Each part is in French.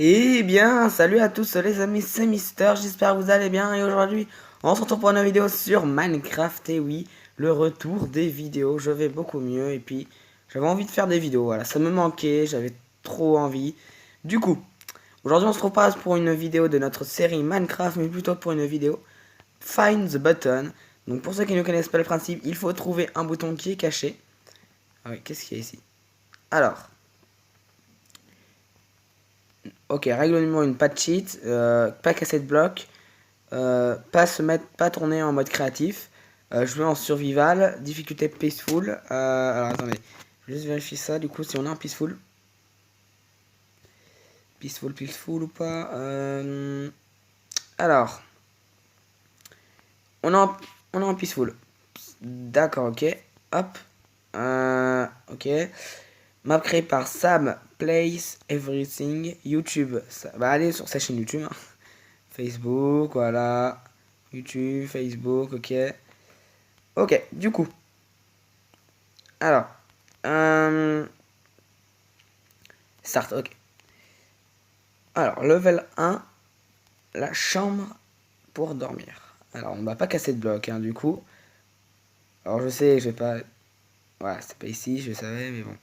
Eh bien, salut à tous les amis, c'est Mister, j'espère que vous allez bien et aujourd'hui on se retrouve pour une vidéo sur Minecraft et oui, le retour des vidéos, je vais beaucoup mieux et puis j'avais envie de faire des vidéos, voilà, ça me manquait, j'avais trop envie. Du coup, aujourd'hui on se repasse pour une vidéo de notre série Minecraft mais plutôt pour une vidéo Find the Button. Donc pour ceux qui ne connaissent pas le principe, il faut trouver un bouton qui est caché. Ah oui, qu'est-ce qu'il y a ici? Alors, ok, règle numéro 1, pas de cheat, pas casser de bloc. Pas tourner en mode créatif. Jouer en survival. Difficulté peaceful. Alors attendez. Je vais juste vérifier ça du coup si on a un peaceful. Peaceful ou pas. Alors. On a un peaceful. D'accord, ok. Hop. Ok. Map créé par Sam Place Everything. YouTube. Ça va aller sur sa chaîne YouTube. Hein. Facebook, voilà. YouTube, Facebook, ok. Ok, du coup. Alors, euh, start, ok. Alors, level 1, la chambre pour dormir. Alors, on va pas casser de bloc, hein, du coup. Alors, je sais, je vais pas... Voilà, c'est pas ici, je savais, mais bon.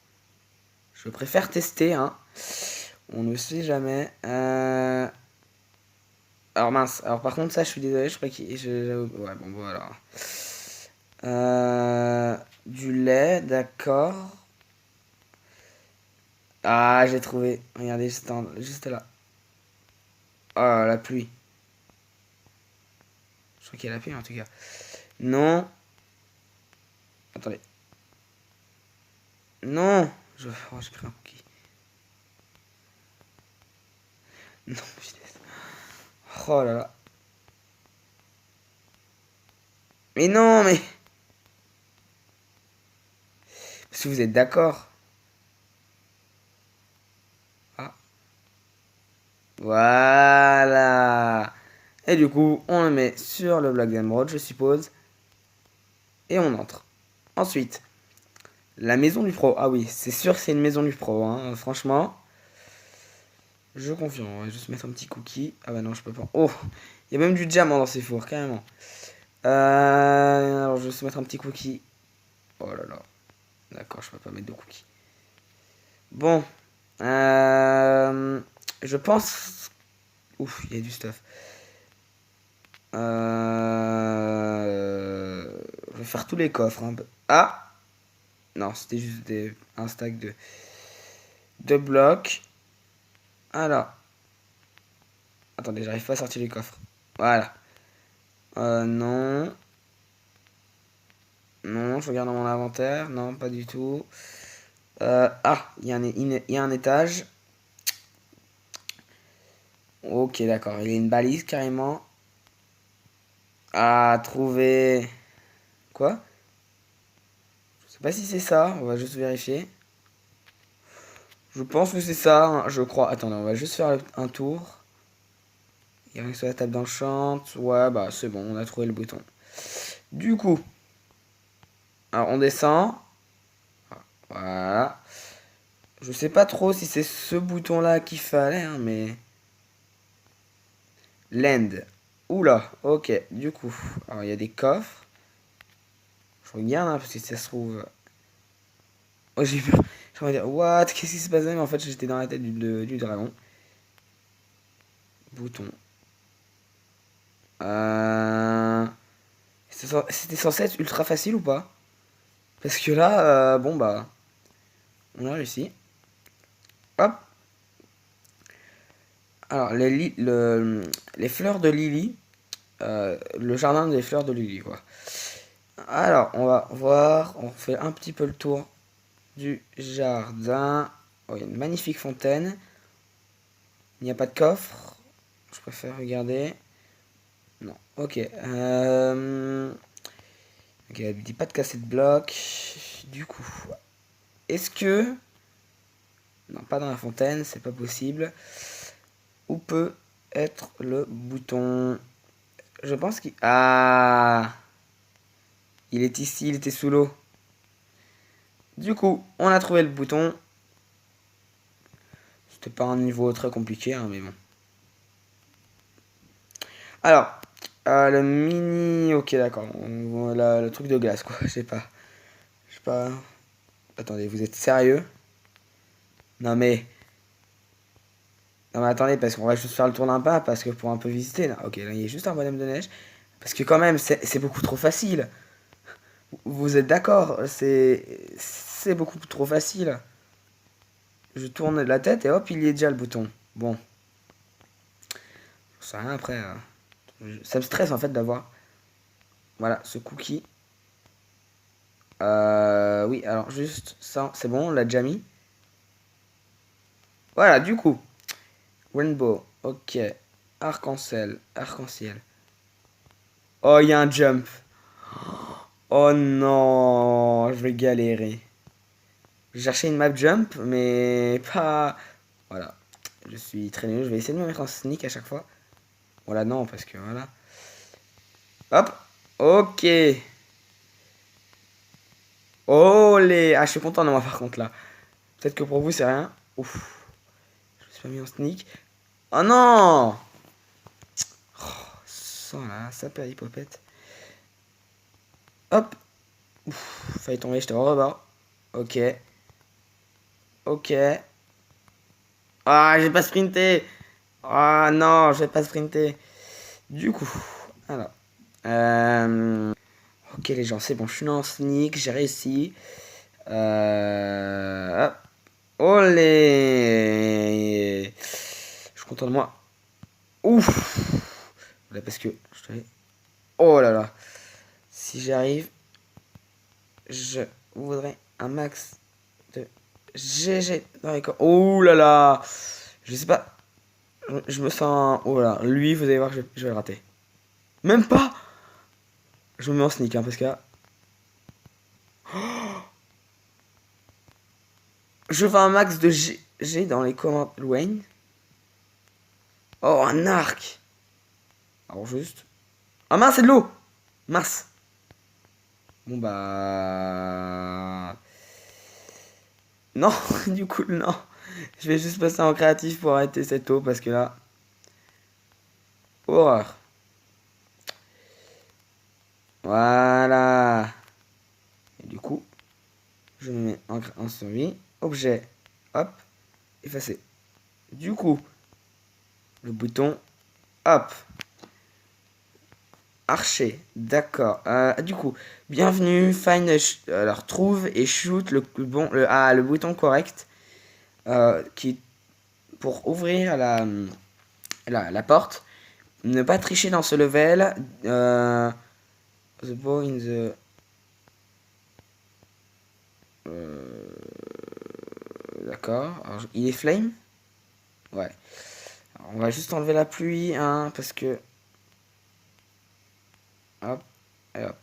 Je préfère tester, hein. On ne sait jamais. Alors, mince. Alors, par contre, ça, je suis désolé, je crois qu'il... Ouais, bon, voilà. Du lait, d'accord. Ah, j'ai trouvé. Regardez, juste là. Oh, la pluie. Je crois qu'il y a la pluie, en tout cas. Non. Attendez. Non. J'ai pris un cookie. Non, putain. Oh là là. Mais non, mais... Si vous êtes d'accord. Ah. Voilà. Et du coup, on le met sur le bloc d'émeraude, je suppose. Et on entre. Ensuite, la maison du pro. Ah oui, c'est sûr que c'est une maison du pro, hein. Franchement, je confirme. On va juste mettre un petit cookie. Ah bah non, je peux pas. Oh, il y a même du diamant dans ces fours, carrément. Alors, je vais juste mettre un petit cookie. Oh là là. D'accord, je peux pas mettre de cookies. Bon. Je pense... Ouf, il y a du stuff. Je vais faire tous les coffres. Hein. Ah. Non, c'était juste un stack de blocs. Alors. Attendez, j'arrive pas à sortir les coffres. Voilà. Non. Non, je regarde dans mon inventaire. Non, pas du tout. Il y a un étage. Ok, d'accord. Il y a une balise carrément. Ah, trouvé. Quoi? Je sais pas si c'est ça. On va juste vérifier. Je pense que c'est ça. Hein, je crois. Attendez, on va juste faire un tour. Il y a rien sur la table d'enchant. Ouais, bah c'est bon. On a trouvé le bouton. Du coup. Alors, on descend. Voilà. Je sais pas trop si c'est ce bouton-là qu'il fallait, hein, mais... Land. Oula, ok, du coup. Alors, il y a des coffres. Je regarde, hein, parce que si ça se trouve... Oh, j'ai peur. Je vais dire, what? Qu'est-ce qui se passe? Mais en fait, j'étais dans la tête du dragon. Bouton. Euh... C'était censé être ultra facile ou pas? Parce que là, bon bah... On a réussi. Hop. Alors, les fleurs de Lily. Le jardin des fleurs de Lily, quoi. Alors, on va voir. On fait un petit peu le tour du jardin. Oh, il y a une magnifique fontaine. Il n'y a pas de coffre. Je préfère regarder. Non. Ok. Ok, elle dit pas de casser de bloc. Du coup, est-ce que... Non, pas dans la fontaine, c'est pas possible. Où peut être le bouton? Je pense qu'il... Ah, il est ici, il était sous l'eau. Du coup, on a trouvé le bouton. C'était pas un niveau très compliqué, hein, mais bon. Alors, le mini... Ok, d'accord. Le truc de glace, quoi. Je sais pas. Je sais pas... Attendez, vous êtes sérieux? Non mais... Non mais attendez, parce qu'on va juste faire le tour d'un pas, parce que pour un peu visiter, là. Ok, là, il y a juste un bonhomme de neige. Parce que quand même, c'est beaucoup trop facile. Vous êtes d'accord? C'est beaucoup trop facile. Je tourne la tête et hop, il y est déjà le bouton. Bon. Je sais rien après. Ça me stresse en fait d'avoir... Voilà, ce cookie. Oui, alors juste ça, c'est bon, on l'a déjà mis. Voilà, du coup. Rainbow, ok. Arc-en-ciel, arc-en-ciel. Oh, il y a un jump. Oh non, je vais galérer. J'ai cherché une map jump, mais pas... Voilà. Je suis très nul, je vais essayer de me mettre en sneak à chaque fois. Voilà, non, parce que voilà. Hop, ok. Oh les... Ah, je suis content de moi par contre là. Peut-être que pour vous c'est rien. Ouf. Je me suis pas mis en sneak. Oh non. Ça là, ça perd hypopète. Hop. Ouf, failli tomber, j'étais au rebord. Ok. Ok. Ah, j'ai pas sprinté. Ah non, je vais pas sprinter. Du coup, alors. Ok les gens, c'est bon, je suis en sneak, j'ai réussi. Hop. Olé. Je suis content de moi. Ouf. Là, parce que je te... Oh là là. Si j'arrive, je voudrais un max de GG dans les corps. Oh là là. Je sais pas. Je me sens... Oh là. Lui, vous allez voir que je vais le rater. Même pas. Je me mets en sneak, hein, parce que là... Je veux un max de G dans les commandes Wayne. Oh, un arc. Alors juste... Ah mince, c'est de l'eau. Mince. Bon bah... Non, du coup, non. Je vais juste passer en créatif pour arrêter cette eau parce que là... Horreur. Voilà. Et du coup, je me mets en survie. Objet. Hop. Effacer. Du coup, le bouton. Hop. Archer. D'accord. Du coup, bienvenue. Find... Alors, trouve et shoot le bouton correct. Qui pour ouvrir la porte. Ne pas tricher dans ce level. The bow in the... D'accord. Alors, il est flame. Ouais. Alors, on va juste enlever la pluie, hein, parce que... Hop. Et hop.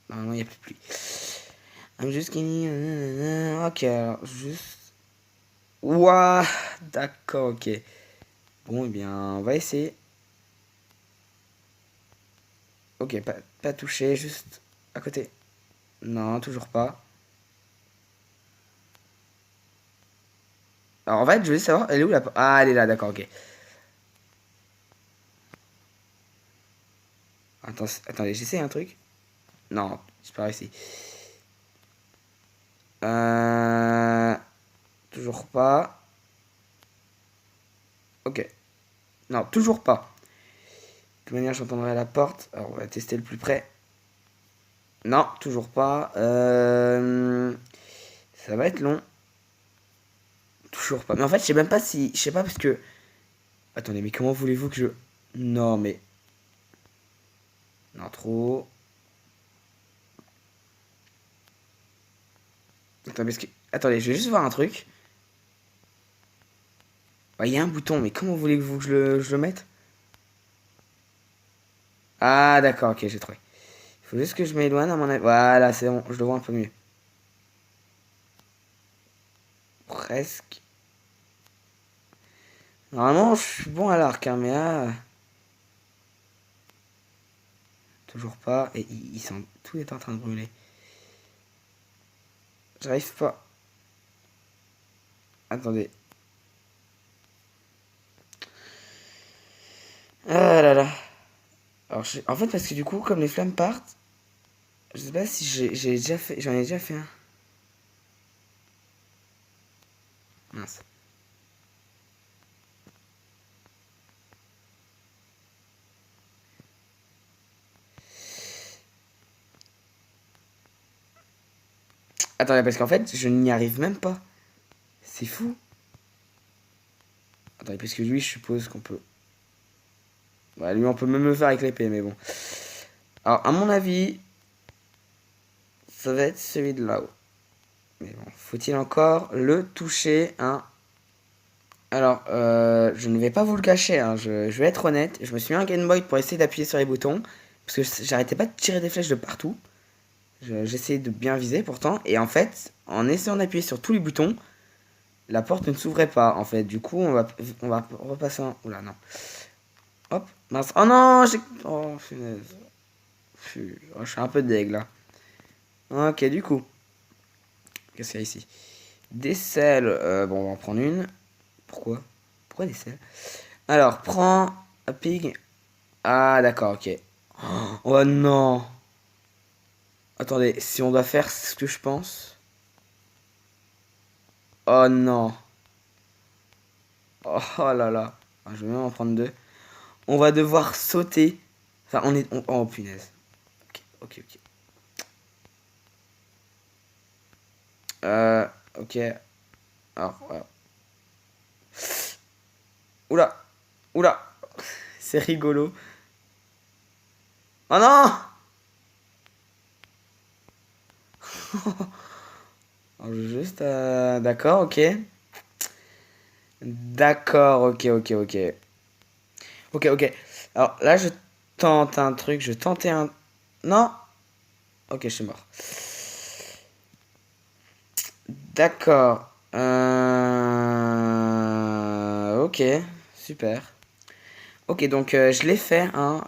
Normalement, il n'y a plus de pluie. I'm just kidding. Ok, alors, juste... Ouah. D'accord, ok. Bon, eh bien, on va essayer. Ok, pas touché, juste à côté. Non, toujours pas. Alors, en fait, je veux savoir, elle est où la... Ah, elle est là, d'accord, ok. Attendez, j'essaie un truc. Non, c'est pas réussi. Euh... Toujours pas. Ok. Non, toujours pas. De toute manière, j'entendrai à la porte. Alors, on va tester le plus près. Non, toujours pas. Ça va être long. Toujours pas. Mais en fait, je sais même pas si... Je sais pas parce que... Attendez, mais comment voulez-vous que je... Non, mais... Non, trop... Attends, parce que... Attendez, je vais juste voir un truc. Bah, il y a un bouton, mais comment voulez-vous que je le mette? Ah, d'accord, ok, j'ai trouvé. Il faut juste que je m'éloigne à mon avis. Voilà, c'est bon, je le vois un peu mieux. Presque. Normalement, je suis bon à l'arc, hein, mais là... Toujours pas. Et ils sont... Tout est en train de brûler. J'arrive pas. Attendez. Ah là là. Alors, en fait, parce que du coup, comme les flammes partent, je sais pas si j'ai déjà fait. J'en ai déjà fait un. Mince. Attendez, parce qu'en fait, je n'y arrive même pas. C'est fou. Attendez, parce que lui, je suppose qu'on peut. Ouais, lui, on peut même le faire avec l'épée, mais bon. Alors, à mon avis, ça va être celui de là-haut. Mais bon, faut-il encore le toucher, hein? Alors, je ne vais pas vous le cacher, hein, je vais être honnête. Je me suis mis un Game Boy pour essayer d'appuyer sur les boutons. Parce que j'arrêtais pas de tirer des flèches de partout. J'essayais de bien viser pourtant. Et en fait, en essayant d'appuyer sur tous les boutons, la porte ne s'ouvrait pas. En fait, du coup, on va repasser un. Oula, non. Hop, mince. Oh non, j'ai. Oh, punaise. Oh, je suis un peu deg là. Ok, du coup. Qu'est-ce qu'il y a ici? Des selles. Bon, on va en prendre une. Pourquoi? Pourquoi des selles? Alors, prends un pig. Ah, d'accord, ok. Oh non. Attendez, si on doit faire ce que je pense. Oh non. Oh, oh là là. Ah, je vais même en prendre deux. On va devoir sauter. Enfin, oh punaise. Ok, ok, ok. Ok. Alors, voilà. Oula. Oula. C'est rigolo. Oh non. Alors, juste. D'accord, ok. D'accord, ok, ok, ok. Ok, ok. Alors là, je tente un truc. Je tentais un. Non. Ok, je suis mort. D'accord. Ok, super. Ok, donc je l'ai fait, hein.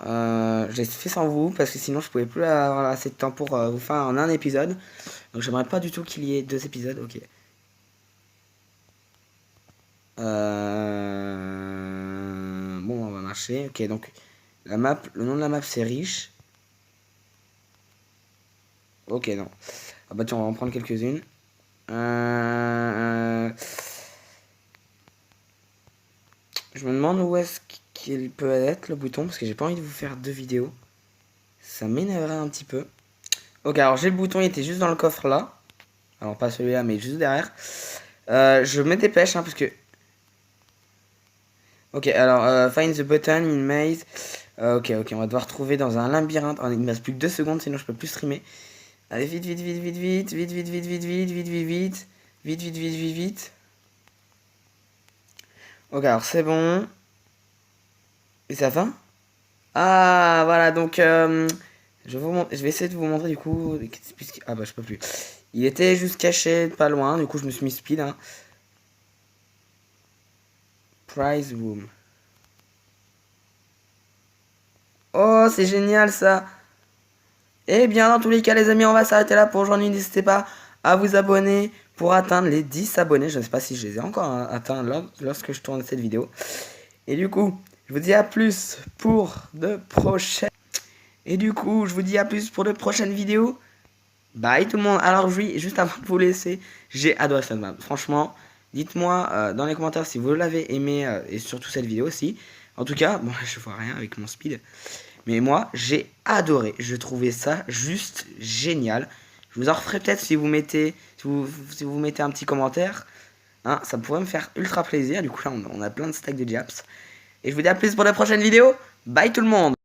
Je l'ai fait sans vous parce que sinon je pouvais plus avoir assez de temps pour vous faire en un épisode. Donc j'aimerais pas du tout qu'il y ait deux épisodes. Ok. Bon, on va marcher. Ok, donc la map, le nom de la map c'est riche. Ok, non. Ah bah tiens, on va en prendre quelques-unes. Je me demande où est-ce qu'il peut être le bouton parce que j'ai pas envie de vous faire deux vidéos. Ça m'énerverait un petit peu. Ok, alors j'ai le bouton, il était juste dans le coffre là. Alors pas celui-là, mais juste derrière. Je me dépêche, hein, parce que... Ok, alors, find the button in maze. Ok, ok, on va devoir trouver dans un labyrinthe. Il me reste plus que 2 secondes, sinon je peux plus streamer. Allez, vite, vite, vite, vite, vite, vite, vite, vite, vite, vite, vite, vite, vite, vite, vite, vite, vite, vite. Ok, alors c'est bon. Et ça va? Ah, voilà, donc, je vais essayer de vous montrer du coup. Ah bah, je peux plus. Il était juste caché, pas loin, du coup, je me suis mis speed, hein. Prize room. Oh, c'est génial ça! Eh bien, dans tous les cas, les amis, on va s'arrêter là pour aujourd'hui. N'hésitez pas à vous abonner pour atteindre les 10 abonnés. Je ne sais pas si je les ai encore atteints lorsque je tourne cette vidéo. Et du coup, je vous dis à plus pour de prochaines. Et du coup, je vous dis à plus pour de prochaines vidéos. Bye tout le monde. Alors oui, juste avant de vous laisser, j'ai adoré cette map. Franchement, dites-moi dans les commentaires si vous l'avez aimé et surtout cette vidéo aussi. En tout cas, bon, je vois rien avec mon speed. Mais moi, j'ai adoré. Je trouvais ça juste génial. Je vous en referai peut-être si vous mettez, si vous mettez un petit commentaire. Hein, ça pourrait me faire ultra plaisir. Du coup, là, on a plein de stacks de Japs. Et je vous dis à plus pour la prochaine vidéo. Bye tout le monde!